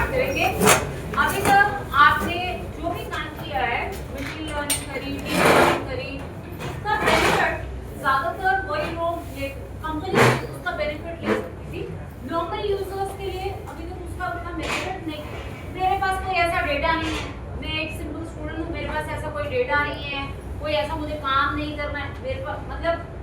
Start करेंगे। अभी तक आपने जो भी काम किया है, मशीन लर्निंग करी, डीप लर्निंग करी, उसका बेनिफिट ज्यादातर वही लोग कंपनी उसका बेनिफिट ले सकती थी। नॉर्मल यूजर्स के लिए अभी तक उसका उतना बेनिफिट नहीं। मेरे पास कोई ऐसा डेटा नहीं है, मैं एक सिंपल स्टूडेंट हूँ, मेरे पास ऐसा कोई डेटा नहीं है, कोई ऐसा मुझे काम नहीं करना है मेरे पास। मतलब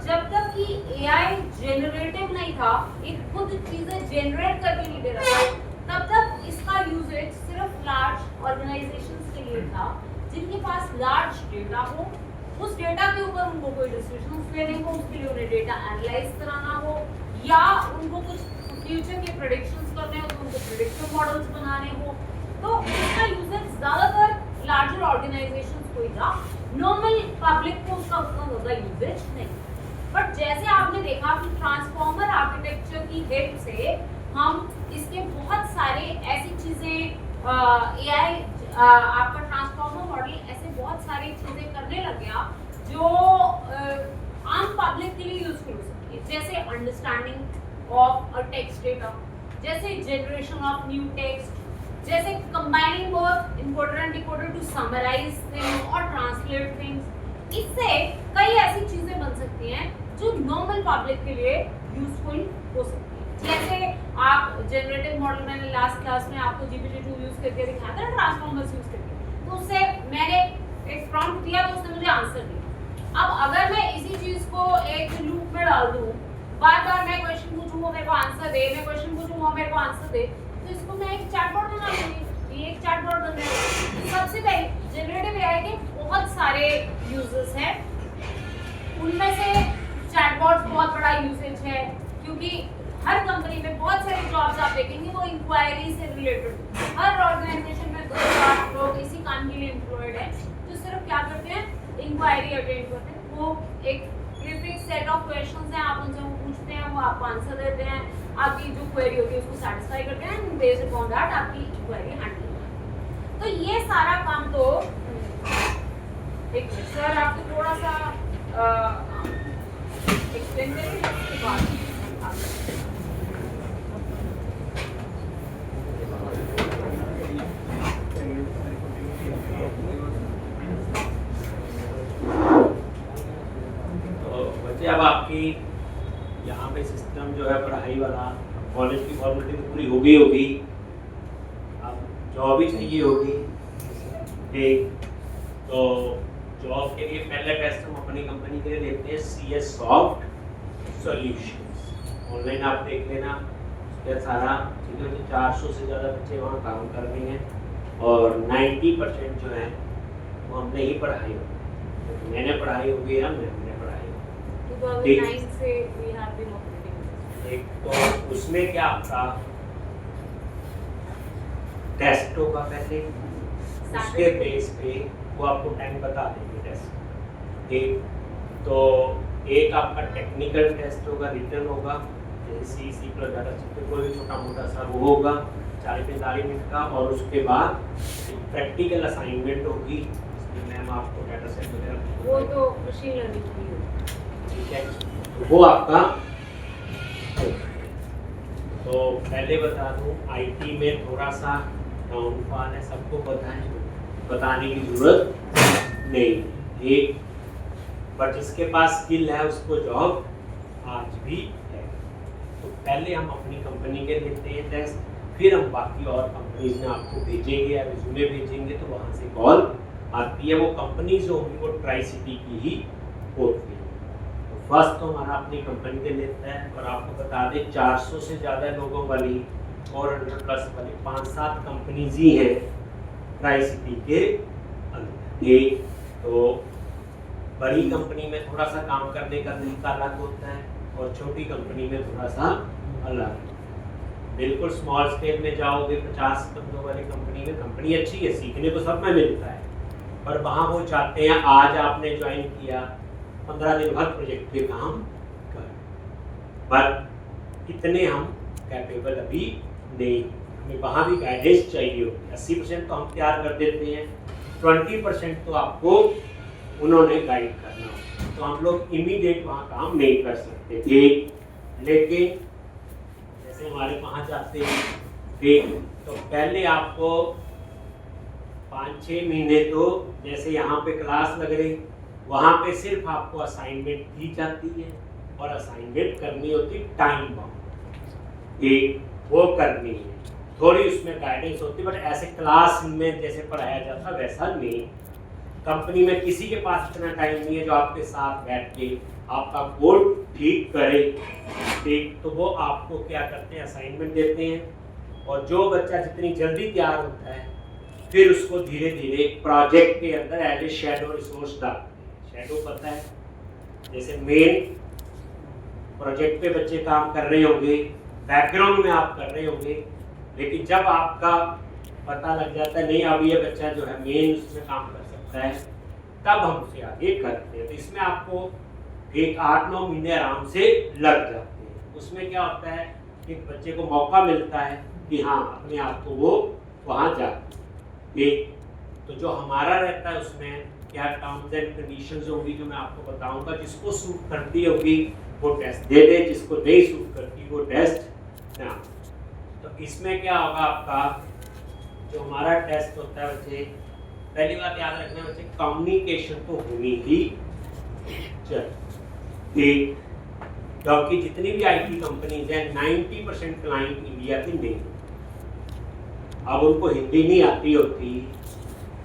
जब तक कि एआई जेनरेटिव नहीं था, एक खुद चीजें जेनरेट करके नहीं दे रहा था, तब तक इसका यूजेज सिर्फ लार्ज ऑर्गेनाइजेशंस के लिए था, जिनके पास लार्ज डेटा हो, उस डेटा के ऊपर उनको कोई डिसीजंस लेने हो, उसके लिए उन्हें डेटा एनालाइज कराना हो, या उनको कुछ फ्यूचर के प्रेडिक्शंस करने हो तो उनको प्रेडिक्टिव मॉडल्स बनाने हो। तो इसका यूजेज ज्यादातर लार्जर ऑर्गेनाइजेशंस को ही था, नॉर्मल पब्लिक को उसका उतना ज्यादा यूजेज नहीं। बट जैसे आपने देखा कि ट्रांसफॉर्मर आर्किटेक्चर की हेल्प से हम इसके बहुत सारे ऐसी चीजें एआई आपका ट्रांसफॉर्मर मॉडल ऐसे बहुत सारी चीजें करने लग गया जो आम पब्लिक के लिए यूजफुल हो सकती है, जैसे understanding of a text data, जैसे जनरेशन ऑफ न्यू टेक्स्ट, जैसे combining both encoder and decoder to summarise things और ट्रांसलेट थिंग्स। इससे कई ऐसी चीजें बन सकती हैं जो नॉर्मल पब्लिक के लिए यूजफुल हो सकती है। जैसे आप जनरेटिव मॉडल, मैंने लास्ट क्लास में आपको GPT-2 यूज करके दिखाया था, ट्रांसफॉर्मर्स यूज करके, तो उससे मैंने एक प्रॉम्प्ट दिया तो उसने मुझे आंसर दिया। अब अगर मैं इसी चीज को एक लूप में डाल दूं, बार बार मैं क्वेश्चन पूछूं वो मेरे को आंसर दे, मैं क्वेश्चन पूछूं वो मेरे को आंसर दे, तो इसको मैं एक चैटबॉट बना लूंगी, ये एक चैटबॉट बन जाएगा। सबसे पहले जनरेटिव एआई के बहुत सारे यूजेस हैं, उनमें से चैटबॉट्स बहुत बड़ा यूसेज है, क्योंकि हर कंपनी में बहुत सारे जॉब्स आप देखेंगे वो इंक्वायरी से रिलेटेड। हर ऑर्गेनाइजेशन में 2-4 लोग इसी काम के लिए एम्प्लॉयड हैं जो सिर्फ क्या करते हैं, इंक्वायरी अटेंड करते हैं। वो एक प्रीफिक्स सेट ऑफ क्वेश्चंस हैं, आप उनसे वो पूछते हैं, वो आपको आंसर देते हैं, आपकी जो क्वेरी होती है उसको सैटिस्फाई करते हैं एंड बेस्ड अपॉन दैट आपकी क्वेरी हैंडल करते हैं। तो ये सारा काम तो एक सर आपको थोड़ा सा एक्सप्लेन करेंगे उसके बाद अब आपकी यहाँ पे सिस्टम जो है पढ़ाई वाला, कॉलेज की फॉर्मेलिटी तो पूरी हो गई होगी, अब जॉब ही चाहिए होगी। ठीक, तो जॉब के लिए पहले टेस्ट हम अपनी कंपनी के लिए लेते हैं CS सॉफ्ट सॉल्यूशंस। ऑनलाइन आप देख लेना, उसके सारा चीज़ें तो 400 से ज़्यादा बच्चे वहाँ काम कर रहे हैं और 90% जो है वो हमने ही पढ़ाई होगी, मैंने पढ़ाई होगी या मैंने पढ़ाई होगी। 2009 से we have been operating। एक तो उसमें क्या आपका टेस्ट होगा पहले, उसके बेस पे वो आपको टाइम बता देंगे टेस्ट। एक तो एक आपका टेक्निकल टेस्ट होगा, रिटर्न होगा, जैसे C प्लस डाटा स्ट्रक्चर कोई भी छोटा मोटा सा वो होगा 40-45 मिनट का, और उसके बाद प्रैक्टिकल असाइनमेंट होगी जिसमें मैम आपको डाटा सेट वगैरह, वो तो मशीन लर्निंग की होगी, ठीक है, तो वो आपका। तो पहले बता दूं IT में थोड़ा सा डाउनफॉल है, सबको पता है, बताने की जरूरत नहीं। एक पर जिसके पास स्किल है उसको जॉब आज भी है। तो पहले हम अपनी कंपनी के लेते हैं टेस्ट, फिर हम बाकी और कंपनीज में आपको भेजेंगे या रिज्यूमे भेजेंगे तो वहाँ से कॉल आती है। वो कंपनी जो होगी वो ट्राई सिटी की ही होती है। तो फर्स्ट तो हमारा अपनी कंपनी के लेता है, और आपको बता दें 400 से ज़्यादा लोगों वाली और 100+ वाली 5-7 कंपनीज ही हैं ट्राई सिटी के अंदर। तो बड़ी कंपनी में थोड़ा सा काम करने का तरीका अलग होता है और छोटी कंपनी में थोड़ा सा अलग। बिल्कुल स्मॉल स्केल में जाओगे 50 बंदों वाली कंपनी में, कंपनी अच्छी है, सीखने को सब में मिलता है, पर वहाँ वो चाहते हैं आज आपने ज्वाइन किया 15 दिन बाद प्रोजेक्ट पे काम कर, पर इतने हम कैपेबल अभी नहीं, हमें वहाँ भी गाइडेंस चाहिए होगी। 80% तो हम तैयार कर देते हैं, 20% तो आपको उन्होंने गाइड करना हो, तो हम लोग इमीडिएट वहाँ काम नहीं कर सकते थे। लेकिन जैसे हमारे वहाँ जाते हैं ठीक, तो पहले आपको 5-6 महीने तो जैसे यहाँ पे क्लास लग रही, वहाँ पे सिर्फ आपको असाइनमेंट दी जाती है और असाइनमेंट करनी होती टाइम बाउंड, एक वो करनी है, थोड़ी उसमें गाइडेंस होती है, बट ऐसे क्लास में जैसे पढ़ाया जाता वैसा नहीं। कंपनी में किसी के पास इतना टाइम नहीं है जो आपके साथ बैठ के आपका कोड ठीक करे, ठीक, तो वो आपको क्या करते हैं, असाइनमेंट देते हैं, और जो बच्चा जितनी जल्दी तैयार होता है फिर उसको धीरे धीरे प्रोजेक्ट के अंदर एज ए शैडो रिसोर्स डालते हैं। शैडो पता है, जैसे मेन प्रोजेक्ट पे बच्चे काम कर रहे होंगे, बैकग्राउंड में आप कर रहे होंगे, लेकिन जब आपका पता लग जाता है नहीं अब ये बच्चा जो है मेन उसमें काम कर सकता है, तब हम उसे आगे करते हैं। तो इसमें आपको एक 8-9 महीने आराम से लग जाते हैं। उसमें क्या होता है कि बच्चे को मौका मिलता है कि हाँ अपने आप को वो वहाँ जाए। एक तो जो हमारा रहता है उसमें क्या टर्म्स एंड कंडीशंस होंगी जो मैं आपको बताऊंगा, जिसको सूट करती होगी वो टेस्ट दे दे, जिसको नहीं सूट करती वो टेस्ट ना। तो इसमें क्या होगा, आपका जो हमारा टेस्ट होता है बच्चे, पहली बात याद रखना बच्चे, कम्युनिकेशन तो होनी ही चाहिए, क्योंकि जितनी भी आईटी कंपनीज हैं 90% क्लाइंट इंडिया की नहीं, अब उनको हिंदी नहीं आती होती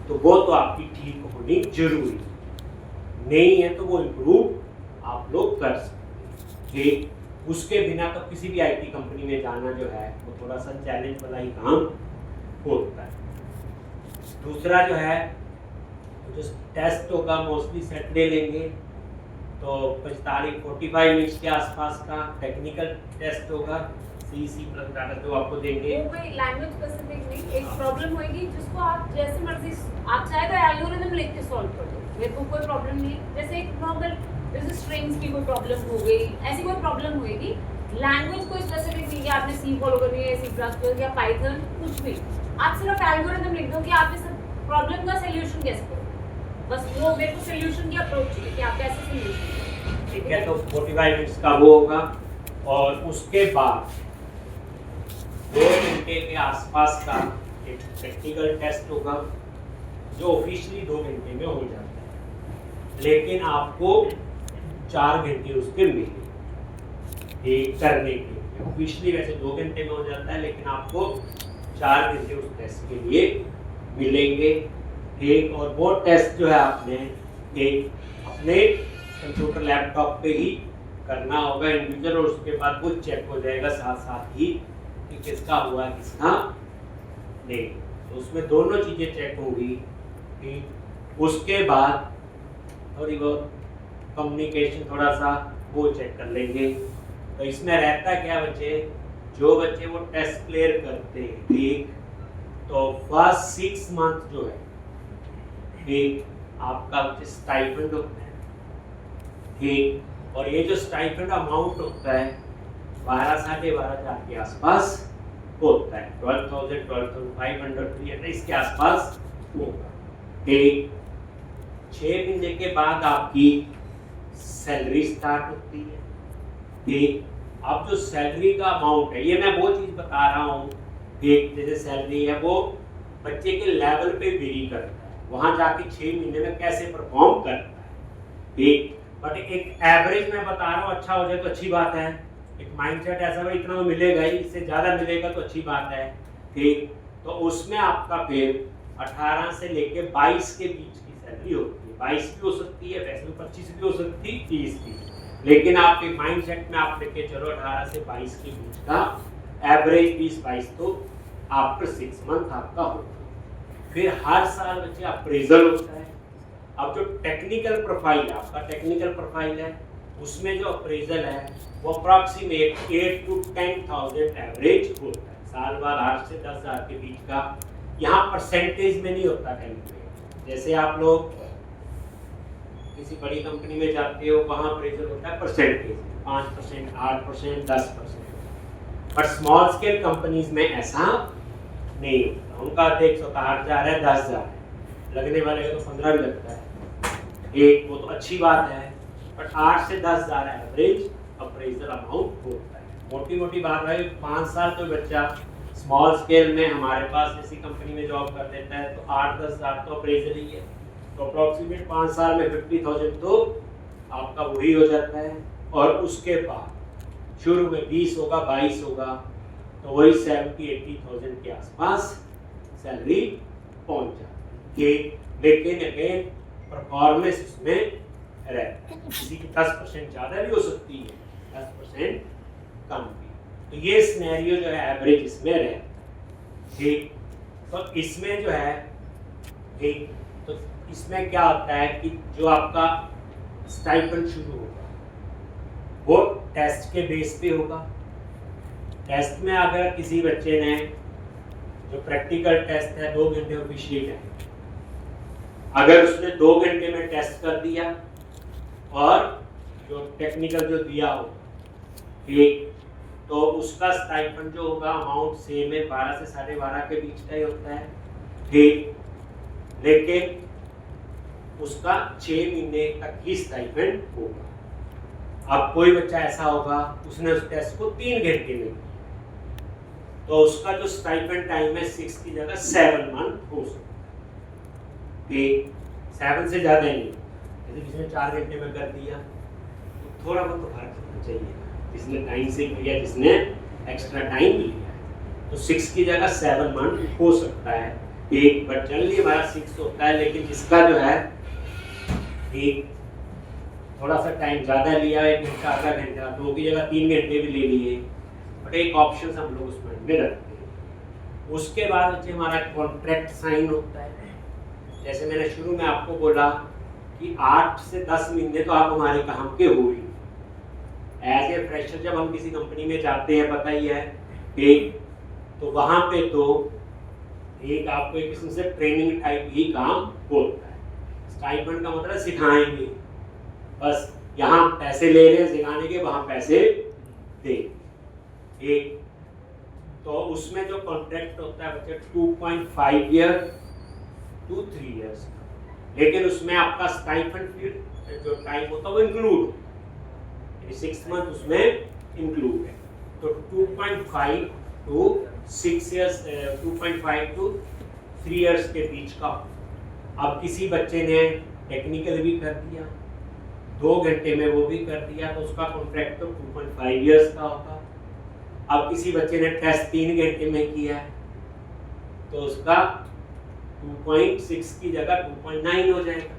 तो वो तो आपकी ठीक होनी जरूरी, नहीं है तो वो इम्प्रूव आप लोग कर सकते हैं। उसके बिना तो किसी भी आईटी कंपनी में जाना जो है वो थोड़ा सा चैलेंज वाला ही काम होता है। दूसरा जो है जो टेस्ट होगा मोस्टली सैटरडे लेंगे, तो 45 मिनट्स के आसपास का टेक्निकल टेस्ट होगा, सी प्लस डाटा जो आपको देंगे। वो कोई लैंग्वेज स्पेसिफिक नहीं, एक प्रॉब्लम होगी जिसको आप जैसे मर्जी आप चाहे तो एल्गोरिथम लिख के सॉल्व कर दो, मेरे को कोई प्रॉब्लम नहीं। जैसे एक नॉर्मल जैसे स्ट्रिंग्स की कोई प्रॉब्लम हो गई, ऐसी कोई प्रॉब्लम होगी, लैंग्वेज कोई स्पेसिफिक नहीं कि आपने सी फॉलो करनी है, C++ या पाइथन, कुछ भी, आप सिर्फ एल्गोरिथम लिख दो कि आप इस प्रॉब्लम का सॉल्यूशन कैसे करो, बस वो मेरे को सॉल्यूशन की अप्रोच है कि आप कैसे सॉल्यूशन। ठीक है, तो 45 मिनट्स का वो होगा, और उसके बाद 2 घंटे के आसपास का एक प्रैक्टिकल टेस्ट होगा जो ऑफिशियली 2 घंटे में हो जाता है, लेकिन आपको 4 घंटे उसके मिले करने के लिए। ऑफिशियली वैसे 2 घंटे में हो जाता है, लेकिन आपको 4 घंटे उस टेस्ट के लिए मिलेंगे। एक और वो टेस्ट जो है आपने एक अपने कंप्यूटर लैपटॉप पे ही करना होगा इंडिविजुअल, और उसके बाद वो चेक हो जाएगा साथ साथ ही कि किसका हुआ किसका नहीं, तो उसमें दोनों चीज़ें चेक होंगी। ठीक, उसके बाद थोड़ी बहुत कम्युनिकेशन थोड़ा सा वो चेक कर लेंगे। तो इसमें रहता क्या बच्चे, जो बच्चे वो टेस्ट क्लियर करते हैं, ठीक, तो फर्स्ट 6 मंथ जो है ठीक आपका बच्चे स्टाइपेंड होता है, ठीक, और ये जो स्टाइपेंड अमाउंट होता है 12-12,500 के आसपास होता है, 12,500 300 इसके आसपास होगा। ठीक, 6 महीने के बाद आपकी सैलरी स्टार्ट होती है। ठीक, अब जो सैलरी का अमाउंट है, ये मैं वो चीज़ बता रहा हूँ, ठीक, जैसे सैलरी है वो बच्चे के लेवल पे वेरी करता है, वहाँ जाके 6 महीने में कैसे परफॉर्म करता है। ठीक, बट एक एवरेज मैं बता रहा हूँ, अच्छा हो जाए तो अच्छी बात है, एक माइंडसेट ऐसा भाई इतना मिलेगा ही, इससे ज़्यादा मिलेगा तो अच्छी बात है। ठीक, तो उसमें आपका फिर 18 से लेके 22 के बीच की सैलरी होती है, 22 भी हो सकती है, वैसे भी 25 भी हो सकती है, 30 भी, लेकिन आपके माइंडसेट में आप लेके चलो 18 से 22 के बीच का एवरेज 20-22 तो आफ्टर 6 मंथ आपका होगा। फिर हर साल बच्चे अप्रेजल होता है। अब जो टेक्निकल प्रोफाइल है, आपका टेक्निकल प्रोफाइल है, उसमें जो अप्रेजल है वो अप्रॉक्सीमेट 8 to 10,000 एवरेज होता है, साल बाद 8 से 10,000 के बीच का। यहाँ परसेंटेज में नहीं होता कैलकुलेट, जैसे आप लोग किसी बड़ी कंपनी में जाते हो वहाँ अप्रेजल होता है percentage, 5%, 8%, 10%, but small scale companies में ऐसा नहीं होता। उनका देख 8,000 है, 10,000 है, लगने वाले का तो 15 भी लगता है, एक वो तो अच्छी बात है, बट 8 से 10,000 एवरेज अप्रेजल अमाउंट होता है। मोटी मोटी बात है, 5 साल कोई बच्चा स्मॉल स्केल में हमारे पास जैसी कंपनी में जॉब कर लेता है तो 8-10 हज़ार तो अप्रेजल ही है, तो अप्रॉक्सीमेट 5 साल में 50,000 तो आपका वही हो जाता है। और उसके बाद शुरू में 20 होगा 22 होगा तो वही 70-80,000 के आसपास सैलरी पहुंच जाती है। लेकिन अगेन परफॉर्मेंस उसमें रहता है, किसी की 10% ज़्यादा भी हो सकती है, 10% कम भी। तो ये सिनेरियो जो है एवरेज इसमें रहता है। ठीक, तो इसमें जो है ठीक, तो इसमें क्या होता है कि जो आपका स्टाइपेंड शुरू होगा वो टेस्ट के बेस पे होगा। टेस्ट में अगर किसी बच्चे ने जो प्रैक्टिकल टेस्ट है 2 घंटे ऑफिशियल टाइम, अगर उसने 2 घंटे में टेस्ट कर दिया और जो टेक्निकल जो दिया हो ठीक, तो उसका स्टाइपेंड जो होगा अमाउंट सेम है, 12 से 12.5 के बीच का ही होता है ठीक, लेकिन उसका 6 महीने तक ही स्टाइपेंड होगा। अब कोई बच्चा ऐसा होगा उसने उस टेस्ट को 3 घंटे में किया तो उसका जो स्टाइपेंड टाइम है 6 की जगह 7 मंथ हो सकता है ठीक, 7 से ज़्यादा नहीं। जैसे किसी ने 4 घंटे में कर दिया तो थोड़ा बहुत तो फर्क होना चाहिए, जिसने टाइम से किया जिसने एक्स्ट्रा टाइम लिया है, तो 6 की जगह 7 मंथ हो सकता है ठीक, बट जनरली हमारा 6 होता है। लेकिन जिसका जो है ठीक थोड़ा सा टाइम ज़्यादा लिया, 1 घंटा आधा घंटा, 2 की जगह 3 घंटे भी ले लिए, बट एक ऑप्शन हम लोग उसमें में रखते हैं। उसके बाद बच्चे हमारा कॉन्ट्रैक्ट साइन होता है। जैसे मैंने शुरू में आपको बोला कि 8 से 10 महीने तो आप हमारे काम के हो ही। एज ए फ्रेशर जब हम किसी कंपनी में जाते हैं पता ही है ठीक, तो वहाँ पे तो एक आपको एक किस्म से ट्रेनिंग टाइप ही काम होता है। स्टाइपेंड का मतलब सिखाएंगे, बस यहाँ पैसे ले रहे हैं सिखाने के, वहाँ पैसे दे एक। तो उसमें जो कॉन्ट्रैक्ट होता है बच्चे 2.5 ईयर टू 3 इयर्स, लेकिन उसमें आपका स्टाइपेंड फिर जो टाइम होता है वो इंक्लूड, 6 मंथ उसमें इंक्लूड है। तो 2.5 टू 6 इयर्स, 2.5 टू 3 इयर्स के बीच का। अब किसी बच्चे ने टेक्निकल भी कर दिया, 2 घंटे में वो भी कर दिया, तो उसका कॉन्ट्रैक्ट तो 2.5 इयर्स का होगा। अब किसी बच्चे ने टेस्ट 3 घंटे में किया है तो उसका 2.6 की जगह 2.9 हो जाएगा।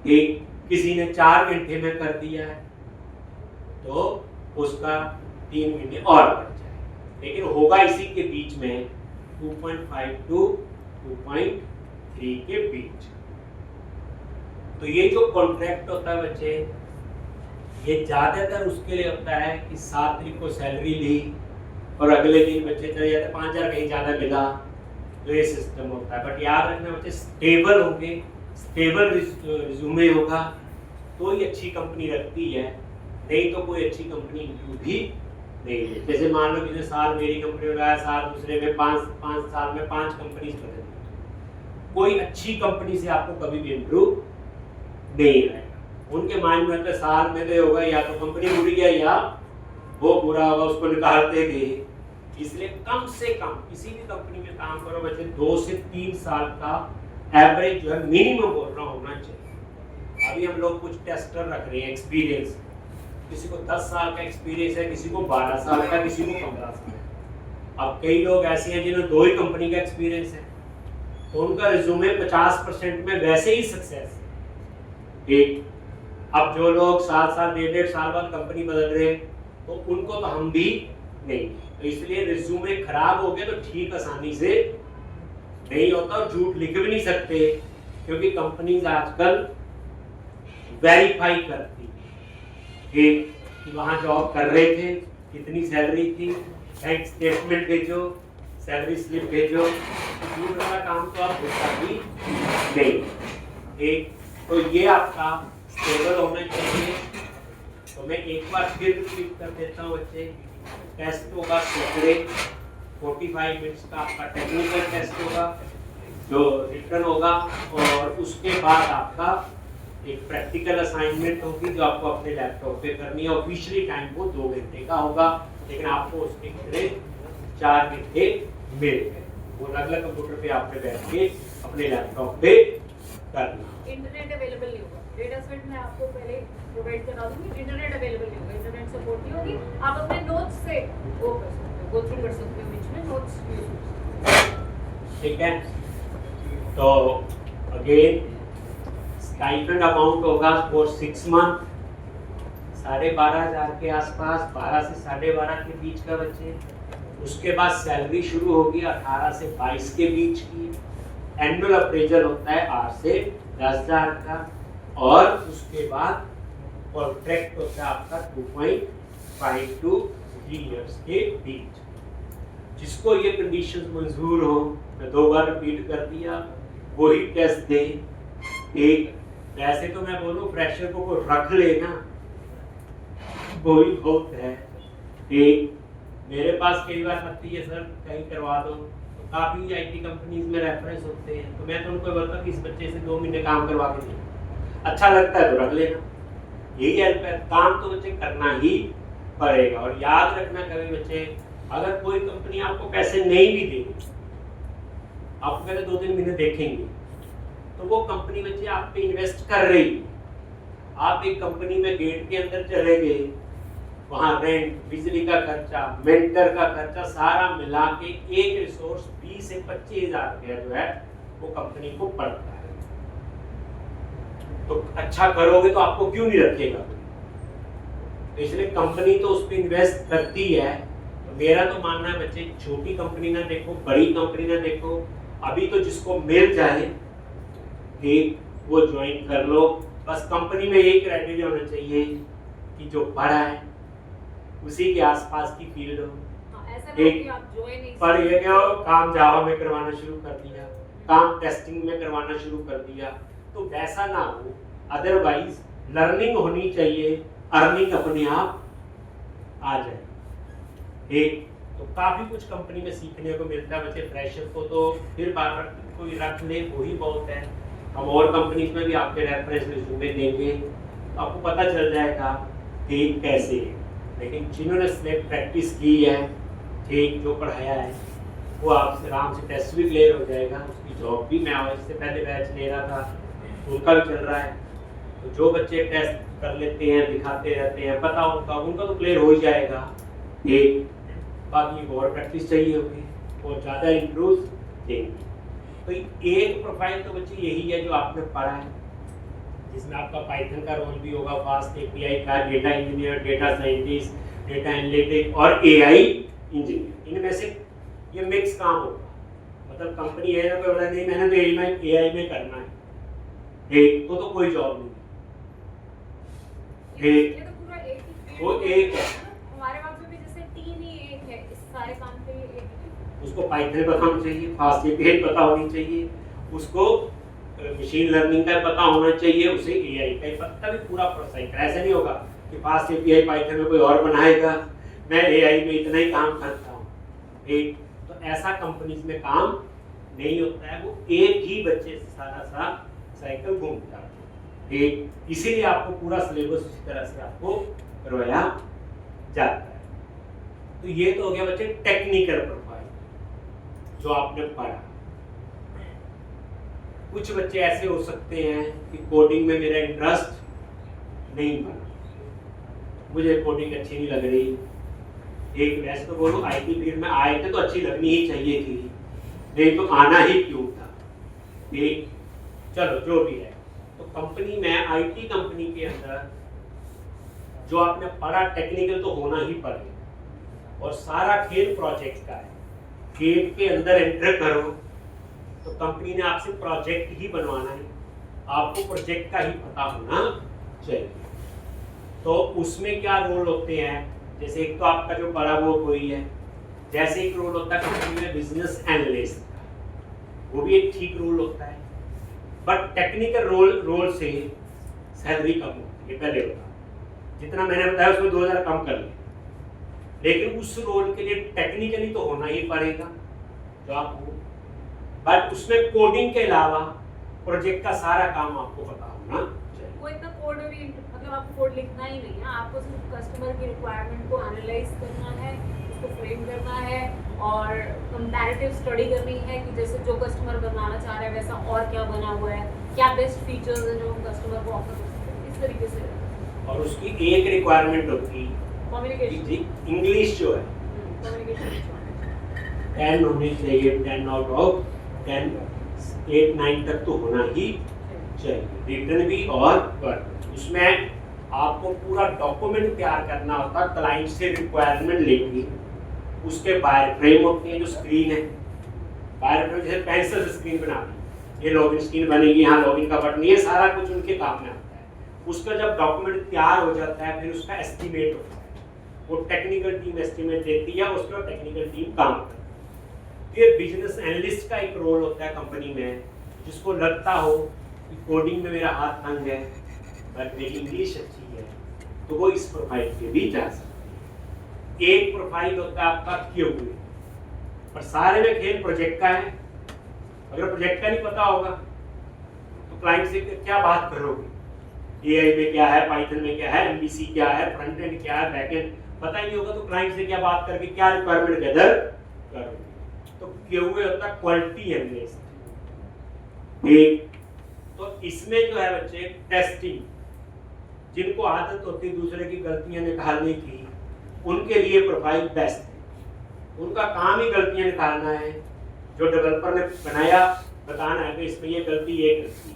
एक किसी ने 4 घंटे में कर दिया है तो उसका 3 महीने और बढ़ जाएगा, लेकिन होगा इसी के बीच में 2.5 टू 2.3 के बीच। तो ये जो कॉन्ट्रैक्ट होता है बच्चे, ये ज़्यादातर उसके लिए होता है कि 7 तारीख को सैलरी ली और अगले दिन बच्चे चले जाते, 5,000 कहीं ज़्यादा मिला, तो ये सिस्टम होता है। बट याद रखना बच्चे स्टेबल होंगे, स्टेबल रिज्यूमे होगा तो ही अच्छी कंपनी रखती है, नहीं तो कोई अच्छी कंपनी इंटरव्यू भी नहीं है। जैसे मान लो किसी साल मेरी कंपनी में रहा, साल दूसरे में 5 साल में 5 कंपनीज बदल, कोई अच्छी कंपनी से आपको कभी भी इंटरव्यू नहीं आएगा। उनके माइंड में तो साल में तो होगा या तो कंपनी बुरी है या वो बुरा होगा, उसको निकालते भी। इसलिए कम से कम किसी भी कंपनी में काम करो बच्चे 2 से 3 साल का एवरेज जो है मिनिमम बोल रहा होना चाहिए। अभी हम लोग कुछ टेस्टर रख रहे हैं एक्सपीरियंस, किसी को 10 साल का एक्सपीरियंस है, किसी को 12 साल का, किसी को 15 साल का। अब कई लोग ऐसे हैं जिन्हें 2 ही कंपनी का एक्सपीरियंस है, तो उनका रिज्यूमे 50% में वैसे ही सक्सेस है। एक अब जो लोग 7 साल 1.5 साल बाद कंपनी बदल रहे हैं तो उनको तो हम भी नहीं, तो इसलिए रिज्यूमे खराब हो गए तो ठीक आसानी से नहीं होता, और झूठ लिख भी नहीं सकते क्योंकि कंपनीज आजकल वेरीफाई करती कि वहाँ जॉब कर रहे थे, कितनी सैलरी थी, बैंक स्टेटमेंट भेजो, सैलरी स्लिप भेजो, झूठ वाला काम तो आप होता भी नहीं। एक तो ये आपका स्टेबल होना चाहिए। तो मैं एक बार फिर रिपीट कर देता हूँ बच्चे, टेस्ट होगा सैटरडे 45 मिनट्स का आपका टेक्निकल टेस्ट होगा जो रिटर्न होगा, और उसके बाद आपका एक प्रैक्टिकल असाइनमेंट होगी जो आपको अपने लैपटॉप पे करनी है। ऑफिशियली टाइम वो 2 घंटे का होगा, लेकिन आपको उसके कितने 4 घंटे मिल गए। वो अलग अलग कंप्यूटर पे आपने बैठ के अपने लैपटॉप पे करना। इंटरनेट अवेलेबल नहीं होगा डेटा सेट में, आपको पहले प्रोवाइड करा दूंगी। इंटरनेट अवेलेबल नहीं होगा, इंटरनेट सपोर्ट नहीं होगी। आप अपने नोट्स से वो कर सकते हो, गो थ्रू कर सकते हो, बीच में नोट्स यूज कर सकते हो। ठीक है, तो अगेन स्टाइपेंड अमाउंट होगा फॉर 6 मंथ 12,500 के आसपास, 12 से 12.5 के बीच का बच्चे। उसके बाद सैलरी शुरू होगी 18 से 22 के बीच की। एनुअल अप्रेजल होता है 8 से 10,000 का, और उसके बाद कॉन्ट्रैक्ट होता है आपका 2.5 to 3 इयर्स के बीच। जिसको ये कंडीशंस मंजूर हो, मैं 2 बार रिपीट कर दिया, वही टेस्ट दे। एक वैसे तो मैं बोलूँ फ्रेशर को रख लेना, वही बहुत है। एक मेरे पास कई बार आती है सर कहीं करवा दो, तो काफ़ी आईटी कंपनीज में रेफरेंस होते हैं, तो मैं तो उनको बोलता कि इस बच्चे से 2 महीने काम करवा के दें, अच्छा लगता है तो रख लेना। यही हेल्प है, काम तो बच्चे करना ही पड़ेगा। और याद रखना कभी बच्चे, अगर कोई कंपनी आपको पैसे नहीं भी देगी, आपको पहले 2-3 महीने देखेंगे, तो वो कंपनी बच्चे आप पे इन्वेस्ट कर रही है। आप एक कंपनी में गेट के अंदर चले गए, वहाँ रेंट, बिजली का खर्चा, मेंटर का खर्चा सारा मिला के एक रिसोर्स 20 से 25,000 रुपया जो है वो कंपनी को पड़ता है। तो अच्छा करोगे तो आपको क्यों नहीं रखेगा? तो इसलिए कंपनी तो उस पर इन्वेस्ट करती है। तो मेरा तो मानना है बच्चे, छोटी कंपनी ना देखो, बड़ी कंपनी ना देखो, अभी तो जिसको मिल जाए कि वो ज्वाइन कर लो। बस कंपनी में यही क्राइटेरिया होना चाहिए कि जो बड़ा है उसी के आसपास की फील्ड हो। ऐसा नहीं कि आप ज्वाइन पर ये क्या काम जावा में करवाना शुरू कर दिया, काम टेस्टिंग में करवाना शुरू कर दिया, तो वैसा ना हो। अदरवाइज लर्निंग होनी चाहिए, अर्निंग अपने आप आ जाए। एक तो काफ़ी कुछ कंपनी में सीखने को मिलता है बच्चे। फ्रेशर को तो फिर बार कोई रख ले वही बहुत है। हम और कंपनीज में भी आपके रेफरेंस रिज्यूमे देंगे, तो आपको पता चल जाएगा कि कैसे है। लेकिन जिन्होंने स्लेट प्रैक्टिस की है, ठीक जो पढ़ाया है, वो आपसे आराम से टेस्ट भी क्लियर हो जाएगा। उसकी जॉब भी, मैं इससे पहले बैच ले रहा था, उनका भी चल रहा है। तो जो बच्चे टेस्ट कर लेते हैं, दिखाते रहते हैं, पता उनका तो क्लियर हो ही जाएगा। एक बाकी और प्रैक्टिस चाहिए होगी और ज़्यादा इंप्रूव देंगे। तो एक प्रोफाइल तो बच्चे यही है जो आपने पढ़ा है, जिसमें आपका पाइथन का रोल भी होगा, फास्ट एपीआई का, data engineer, data scientist, data analytic और एआई इंजीनियर। इनमें से ये मिक्स काम होगा। मतलब कंपनी है ना, कोई बोला नहीं मैंने तो एआई में करना है, एक तो कोई जॉब नहीं। ये तो पूरा एक ही फील्ड वो एक है। हमारे वहाँ पे भी जैसे 3 ही एक है, इस सारे काम के लिए एक ही। उसको पाइथन पता होना चाहिए, फास्ट एपीआई पता होनी चाहिए, उसको मशीन लर्निंग का पता होना चाहिए, उसे एआई का पता भी पूरा प्रोसेस। ऐसा नहीं होगा कि फास्ट एपीआई पाइथन में कोई और बनाएगा, मैं एआई में इतना ही काम करता हूँ। एक तो ऐसा कंपनीज में काम नहीं होता है, वो एक ही बच्चे से सारा साइकिल घूमता है। एक इसीलिए आपको पूरा सिलेबस उसी तरह से आपको करवाया जाता है। तो ये तो हो गया बच्चे टेक्निकल प्रोफाइल जो आपने पढ़ा। कुछ बच्चे ऐसे हो सकते हैं कि कोडिंग में मेरा इंटरेस्ट नहीं बना, मुझे कोडिंग अच्छी नहीं लग रही। एक वैसे तो बोलूँ आईटी फील्ड में आए थे तो अच्छी लगनी ही चाहिए थी, नहीं तो आना ही क्यों था। एक चलो जो भी है, तो कंपनी में आईटी कंपनी के अंदर जो आपने पढ़ा टेक्निकल तो होना ही पड़ेगा। और सारा खेल प्रोजेक्ट का है। गेट के अंदर एंटर करो तो कंपनी ने आपसे प्रोजेक्ट ही बनवाना है, आपको प्रोजेक्ट का ही पता होना चाहिए। तो उसमें क्या रोल होते हैं, जैसे एक तो आपका जो बड़ा वो कोई है, जैसे एक रोल होता है कंपनी में बिजनेस एनालिस्ट, वो भी एक ठीक रोल होता है। बट टेक्निकल रोल से सैलरी कम होती है, पहले होता जितना मैंने बताया उसमें 2000 कम कर ले, लेकिन उस रोल के लिए टेक्निकली तो होना ही पड़ेगा जो आपको। बट उसमें कोडिंग के अलावा प्रोजेक्ट का सारा काम आपको पता होना चाहिए। वो इतना कोड ओरिएंटेड, मतलब आपको कोड लिखना ही नहीं है, आपको सिर्फ कस्टमर की रिक्वायरमेंट को एनालाइज करना है, उसको फ्रेम करना है और कंपैरेटिव स्टडी करनी है कि जैसे जो कस्टमर बनाना चाह रहा है वैसा और क्या बना हुआ है, क्या बेस्ट फीचर्स हैं जो हम कस्टमर को ऑफर कर सकते हैं, इस तरीके से। और उसकी एक रिक्वायरमेंट होती है कम्युनिकेशन, इंग्लिश जो है कम्युनिकेशन 10 होनी चाहिए, 10 आउट ऑफ 10, 8 9 तक तो होना ही चाहिए, रिटन भी और वर्बल। उसमें आपको पूरा डॉक्यूमेंट तैयार करना होता है, क्लाइंट से रिक्वायरमेंट लेके उसके वायर फ्रेम होते हैं, जो स्क्रीन है वायर फ्रेम, जैसे पेंसिल से स्क्रीन बनानी, ये लॉगिन स्क्रीन बनेगी, यहाँ लॉगिन का बटन, ये सारा कुछ उनके काम में आता है। उसका जब डॉक्यूमेंट तैयार हो जाता है फिर उसका एस्टीमेट होता है, वो टेक्निकल टीम एस्टीमेट देती है, उस पर टेक्निकल टीम काम करती है। ये बिजनेस एनालिस्ट का एक रोल होता है कंपनी में, जिसको लगता हो कि कोडिंग में मेरा हाथ तंग है बट मेरी इंग्लिश अच्छी है, तो वो इस प्रोफाइल पे भी जा सकते हैं। एक प्रोफाइल होता है आपका क्यों हुए, पर सारे में खेल प्रोजेक्ट का है। अगर प्रोजेक्ट का नहीं पता होगा तो क्लाइंट से क्या बात करोगे, एआई में क्या है, पाइथन में क्या है, एमबीसी क्या है, फ्रंट एंड क्या है, बैक एंड पता ही नहीं होगा, तो क्लाइंट से क्या बात करके क्या रिक्वायरमेंट गैदर करोगे। तो क्यूए होता है क्वालिटी एनालिस्ट। एक तो इसमें जो है बच्चे टेस्टिंग, जिनको आदत होती है दूसरे की गलतियां निकालने की, उनके लिए प्रोफाइल बेस्ट है। उनका काम ही गलतियां निकालना है, जो डेवलपर ने बनाया बताना है कि इसमें ये गलती ये गलती,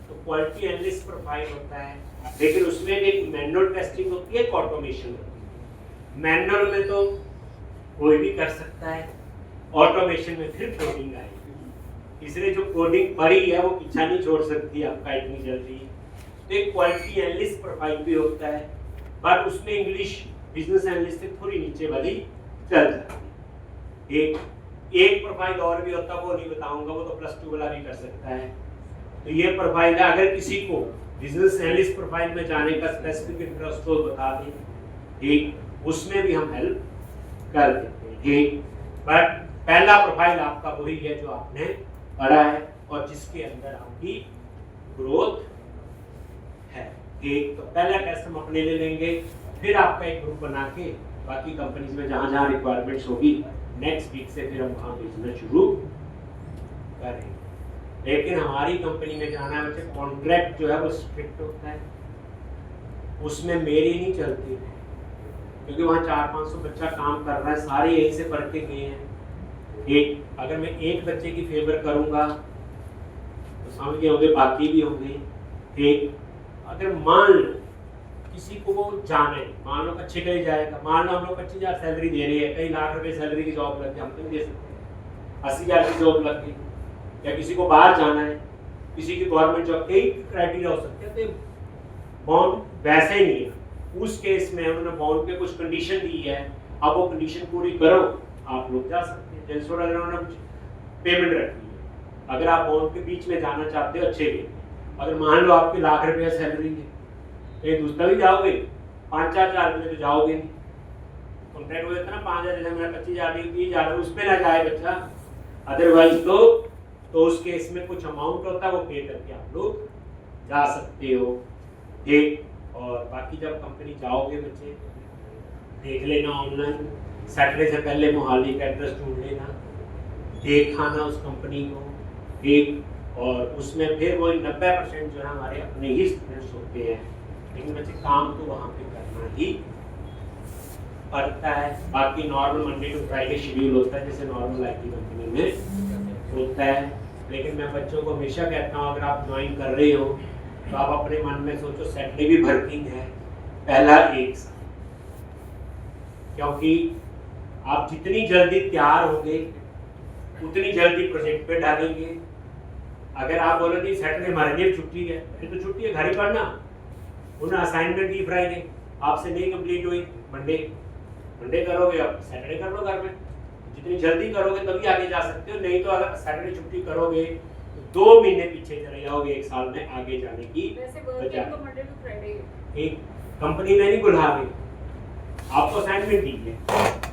तो क्वालिटी एनालिस्ट प्रोफाइल होता है। लेकिन उसमें भी एक मैनुअल टेस्टिंग होती है, एक ऑटोमेशन होती है। मैनुअल में तो कोई भी कर सकता है, ऑटोमेशन में फिर कोडिंग आएगी, इसलिए जो कोडिंग पढ़ी है वो पीछा नहीं छोड़ सकती आपका इतनी जल्दी। तो एक क्वालिटी एनालिस्ट प्रोफाइल भी होता है, बट उसमें इंग्लिश बिजनेस एनालिस्ट से थोड़ी नीचे वाली चल जाती है। एक प्रोफाइल और भी होता है, वो नहीं बताऊंगा, वो तो +2 वाला भी कर सकता है। तो ये प्रोफाइल है, अगर किसी को बिजनेस एनालिस्ट प्रोफाइल में जाने का स्पेसिफिक इंटरेस्ट हो बता दें, ठीक, उसमें भी हम हेल्प कर देते हैं। ठीक, बट पहला प्रोफाइल आपका वही है जो आपने पढ़ा है और जिसके अंदर आपकी ग्रोथ है। ठीक, तो पहला टेस्ट हम अपने ले लेंगे, फिर आपका एक ग्रुप बना के बाकी कंपनीज में जहाँ जहाँ रिक्वायरमेंट्स होगी नेक्स्ट वीक से फिर हम वहाँ भेजना शुरू करेंगे। लेकिन हमारी कंपनी में जाना है, कॉन्ट्रैक्ट जो है वो स्ट्रिक्ट होता है, उसमें मेरी नहीं चलती, क्योंकि वहाँ 400-500 बच्चा काम कर रहा है, सारे यहीं से पढ़ के गए हैं। एक अगर मैं एक बच्चे की फेवर करूँगा तो समझ गए होंगे बाकी भी होंगे। एक अगर मान लो किसी को वो जाने, मान लो अच्छे कहीं जाएगा, मान लो हम लोग 25,000 सैलरी दे रही है, कई लाख रुपए सैलरी की जॉब लग गई, हम तो नहीं दे सकते। 80,000 की जॉब लग गई, या किसी को बाहर जाना है, किसी की गवर्नमेंट जॉब, कई क्राइटेरिया हो सकते हैं, तो बॉन्ड वैसे ही नहीं है। उस केस में उन्होंने बॉन्ड पे कुछ कंडीशन दी है, अब वो कंडीशन पूरी करो आप लोग जा सकते हैं। जैसे अगर उन्होंने कुछ पेमेंट रखी है, अगर आप बॉन्ड के बीच में जाना चाहते हो अच्छे लिए, अगर मान लो आपकी लाख रुपया सैलरी है, कहीं दूसरा भी जाओगे 5-4 में तो जाओगे नहीं। कॉन्ट्रैक्ट हो जाता है ना 5,000, जैसे मेरा 25,000 30,000 उस पर ना जाए बच्चा, अदरवाइज तो उस केस में कुछ अमाउंट होता है वो पे करके आप लोग जा सकते हो। ठीक, और बाकी जब कंपनी जाओगे बच्चे देख लेना, ऑनलाइन सैटरडे से पहले मोहाली का एड्रेस ढूंढ लेना, देख आना उस कंपनी को। ठीक, और उसमें फिर वही 90% जो है हमारे अपने ही स्टूडेंट्स होते हैं, लेकिन बच्चे काम तो वहाँ पे करना ही पड़ता है। बाकी normal Monday to Friday schedule होता है, जैसे नॉर्मल IT कंपनी में होता है। लेकिन मैं बच्चों को हमेशा कहता हूँ, अगर आप ज्वाइन कर रहे हो तो आप अपने मन में सोचो सैटरडे भी वर्किंग है पहला 1 साल, क्योंकि आप जितनी जल्दी तैयार होंगे उतनी जल्दी प्रोजेक्ट पे डालेंगे। अगर आप बोलो कि सैटरडे हमारे छुट्टी है, फिर तो छुट्टी है, घर ही पढ़ना। उन्हें असाइनमेंट दी फ्राइडे, आपसे नहीं कंप्लीट हुई, मंडे करोगे, आप सैटरडे कर लो घर में। जितनी जल्दी करोगे तभी आगे जा सकते हो, नहीं तो अगर सैटरडे छुट्टी करोगे तो 2 महीने पीछे चले जाओगे 1 साल में आगे जाने की बजाय। एक कंपनी में नहीं बुला रही, आपको असाइनमेंट दी है,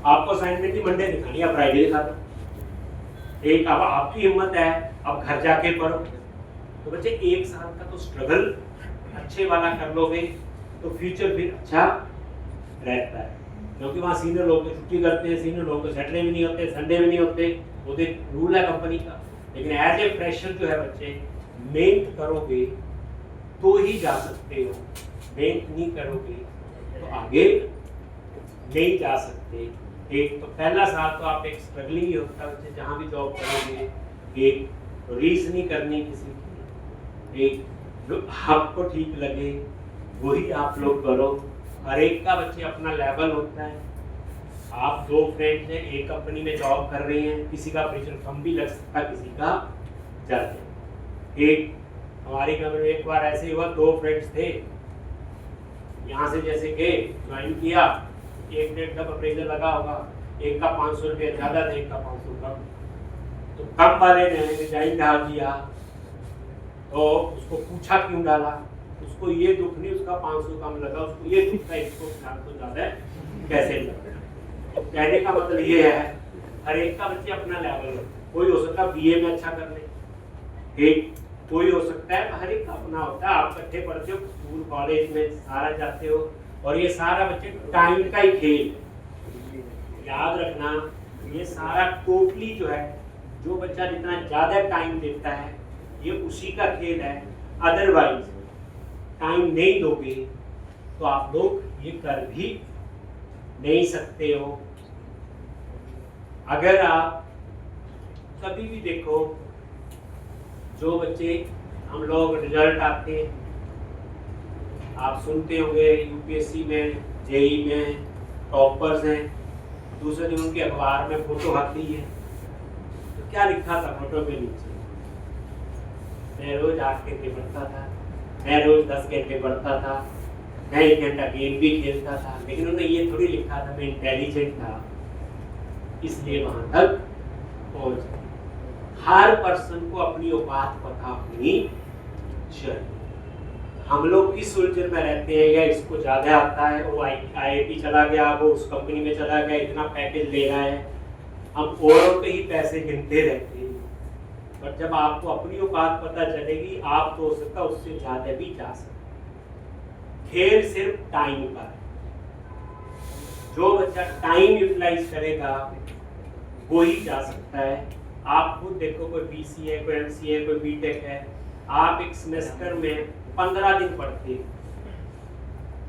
आपको असाइनमेंट दी मंडे दिखानी, आप फ्राइडे दिखा दो। एक अब आपकी हिम्मत है, अब घर जाके पढ़ो। तो बच्चे 1 साल का तो स्ट्रगल अच्छे वाला कर लोगे तो फ्यूचर फिर अच्छा रहता है। क्योंकि वहाँ सीनियर लोग छुट्टी करते हैं, सीनियर लोग तो सैटरडे भी नहीं होते, संडे भी नहीं होते, वो तो रूल है कंपनी का। लेकिन एज ए फ्रेशर जो है बच्चे, मेहनत करोगे तो ही जा सकते हो, मेहनत नहीं करोगे तो आगे नहीं जा सकते। एक तो पहला साल तो आप एक स्ट्रगलिंग ही होता है बच्चे, जहाँ भी जॉब करोगे, एक रीस नहीं करनी किसी की, एक जो आपको ठीक लगे वही आप लोग करो। हर एक का बच्चे अपना लेवल होता है। आप दो फ्रेंड्स हैं, एक कंपनी में जॉब कर रहे हैं, किसी का प्रेशर कम भी लग सकता है, किसी का ज़्यादा। एक हमारी कंपनी में एक बार ऐसे हुआ, दो फ्रेंड्स थे, यहाँ से जैसे गए ज्वाइन किया, एक डेढ़ का अप्रेजल लगा होगा, एक का 500 रुपये ज़्यादा था, एक का 500 कम। तो कम वाले ने रिजाइन डाल दिया, तो उसको पूछा क्यों डाला, उसको ये दुख नहीं, उसका 500 कम लगा, उसको ये दुख था, इसको 400 ज़्यादा कैसे लगा। तो कहने का मतलब ये है, हर एक का बच्चे अपना लेवल है। कोई हो सकता है बीए में अच्छा कर ले, एक कोई हो सकता है, हर एक का अपना होता है। आप इकट्ठे पढ़ते हो, स्कूल कॉलेज में सारा जाते हो, और ये सारा बच्चे टाइम का ही खेल, याद रखना। ये सारा टोटली जो है, जो बच्चा जितना ज़्यादा टाइम देता है ये उसी का खेल है। अदरवाइज टाइम नहीं दोगे तो आप लोग ये कर भी नहीं सकते हो। अगर आप कभी भी देखो, जो बच्चे हम लोग रिजल्ट आते हैं, आप सुनते होंगे यूपीएससी में, जेई में टॉपर्स हैं, दूसरे दिन उनके अखबार में फोटो आती है, तो क्या लिखा था फोटो के नीचे? मैं रोज 8 घंटे पढ़ता था, मैं रोज 10 घंटे पढ़ता था, मैं 1 घंटा गेम भी खेलता था। लेकिन उन्होंने ये थोड़ी लिखा था मैं इंटेलिजेंट था, इसलिए वहां तक पहुंच। हर पर्सन को अपनी औकात पता होनी चाहिए। हम लोग किस उलझन में रहते हैं, या इसको ज्यादा आता है, वो आईआईटी चला गया, वो उस कंपनी में चला गया, इतना पैकेज ले रहा है, हम औरों के ही पैसे गिनते रहते हैं। पर जब आपको अपनी औकात पता चलेगी, आप तो हो सकता है उससे ज्यादा भी जा सकते। खेल सिर्फ टाइम का है। जो बच्चा टाइम यूटिलाइज करेगा वो ही जा सकता है। आप खुद देखो, कोई बीसीए, कोई एमसीए, कोई बीटेक है, आप एक सेमेस्टर में 15 दिन पढ़ते हैं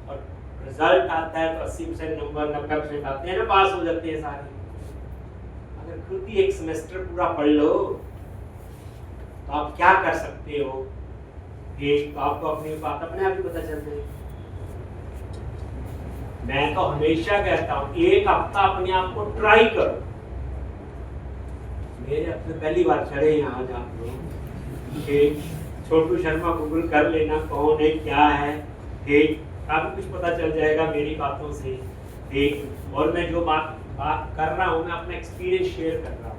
और रिजल्ट आता है तो 80% नंबर, 90% आते हैं ना, पास हो जाते हैं सारे। अगर खुद ही एक सेमेस्टर पूरा पढ़ लो तो आप क्या कर सकते हो? एक तो आपको अपनी बात अपने आप ही पता चल जाएगी। मैं तो हमेशा कहता हूँ, एक हफ्ता अपने आप को ट्राई करो। मेरे अपने पहली बार चढ़े यहाँ आज आप लोग, छोटू शर्मा गूगल कर लेना कौन है क्या है, काफी कुछ पता चल जाएगा मेरी बातों से। और मैं जो बात कर रहा हूँ, मैं अपना एक्सपीरियंस शेयर कर रहा हूँ।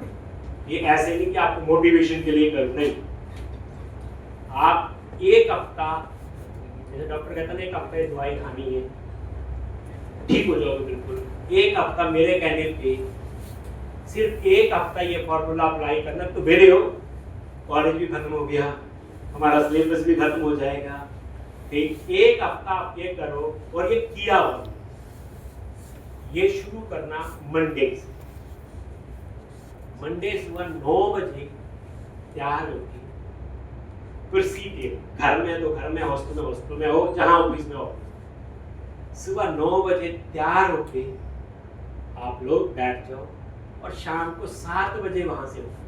ये ऐसे नहीं कि आपको मोटिवेशन के लिए करो, नहीं। आप एक हफ्ता, जैसे डॉक्टर कहता है ना, एक हफ्ते दवाई खानी है, ठीक हो जाओगे बिल्कुल। एक हफ्ता मेरे कहने पे, सिर्फ एक हफ्ता ये फॉर्मूला अप्लाई करना, तो मेरे हो कॉलेज भी खत्म हो गया, हमारा सिलेबस भी खत्म हो जाएगा। एक हफ्ता आप ये करो, और ये किया हो, ये शुरू करना मंडे से। मंडे सुबह 9 बजे तैयार होके कुर्सी पे, घर में तो घर में, हॉस्टल में हो, जहां ऑफिस में हो, सुबह 9 बजे तैयार होके आप लोग बैठ जाओ और शाम को 7 बजे वहां से उठो।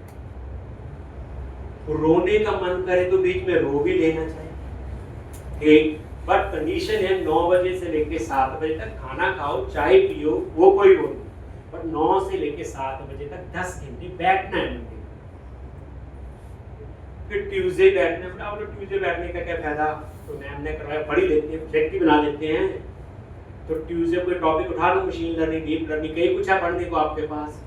रोने का मन करे तो बीच में रो भी लेना चाहिए, बट कंडीशन है 9 बजे से लेके 7 बजे तक खाना खाओ, चाय पियो, वो कोई वो नहीं, बट 9 से लेके 7 बजे तक 10 घंटे बैठना है मंडे। फिर ट्यूसडे बैठना है। आप लोग ट्यूसडे बैठने का क्या फायदा? तो मैम ने करवाया, पढ़ ही देते हैं, प्रोजेक्ट ही बना देते हैं। तो ट्यूसडे कोई टॉपिक उठा लो, मशीन लर्निंग, डीप लर्निंग, कहीं कुछ है पढ़ने को आपके पास,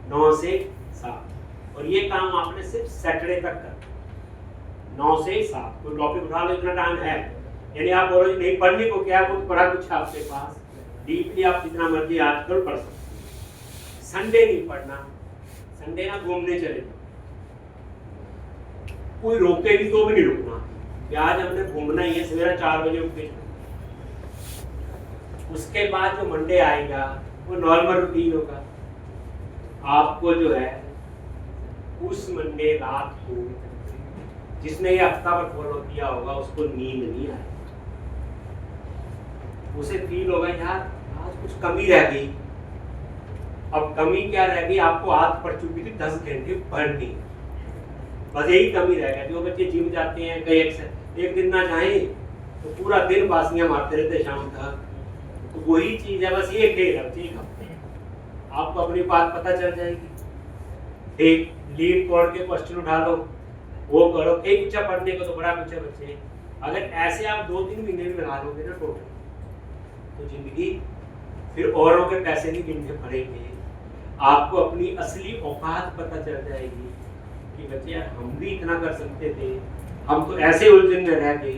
9 से 7। और ये काम आपने सिर्फ सैटरडे तक कर, 9 से 7 कोई टॉपिक उठा लो, इतना टाइम है। यानी आप बोलो नहीं पढ़ने को क्या, कुछ पढ़ा कुछ है आपके पास, डीपली आप जितना मर्जी आजकल पढ़ सकते। संडे नहीं पढ़ना, संडे ना घूमने चले जाओ, कोई रोके भी तो भी नहीं रुकना, आज हमने घूमना ही है। सवेरा 4 बजे उठ के उसके बाद जो मंडे आएगा वो नॉर्मल रूटीन होगा। आपको जो है उस मंडे रात को जिसने ये हफ्ता भर फॉलो किया होगा उसको नींद नहीं आएगी, उसे फील होगा यार आज कुछ कमी रह गई। अब कमी क्या रह गई, आपको आदत पड़ चुकी थी 10 घंटे पढ़ने, बस यही कमी रह गया। जो बच्चे जिम जाते हैं कई एक दिन ना जाएं तो पूरा दिन बासियां मारते रहते शाम तक, तो वही चीज है, बस ये खेल है। आपको अपनी बात पता चल जाएगी। एक लीड पढ़ के क्वेश्चन उठा लो, वो करो। एक बच्चा पढ़ने को तो बड़ा बच्चा बच्चे, अगर ऐसे आप 2-3 महीने में लगा लोगे ना टोटल, तो जिंदगी फिर औरों के पैसे नहीं गिनने पड़ेंगे। आपको अपनी असली औकात पता चल जाएगी कि बच्चे यार हम भी इतना कर सकते थे, हम तो ऐसे उलझन में रह गए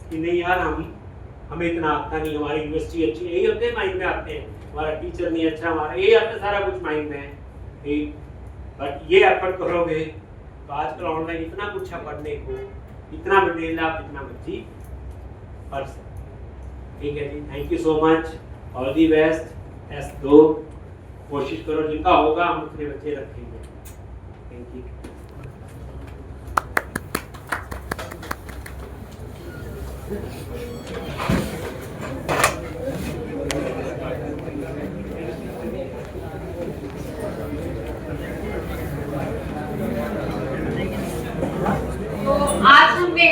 कि नहीं यार हमें इतना आता नहीं, हमारी यूनिवर्सिटी अच्छी, यही होते हैं माइंड में आते हैं, हमारा टीचर नहीं अच्छा, हमारा ये आता सारा कुछ माइंड में है। बट ये एफर्ट करोगे तो आजकल ऑनलाइन इतना कुछ है पढ़ने को, इतना मटेरियल आप जितना मर्जी पढ़ सकते। ठीक है जी, thank you so much, all the best. S2 कोशिश करो, जिनका होगा हम उतने बच्चे रखेंगे। Thank you. तो आज हमने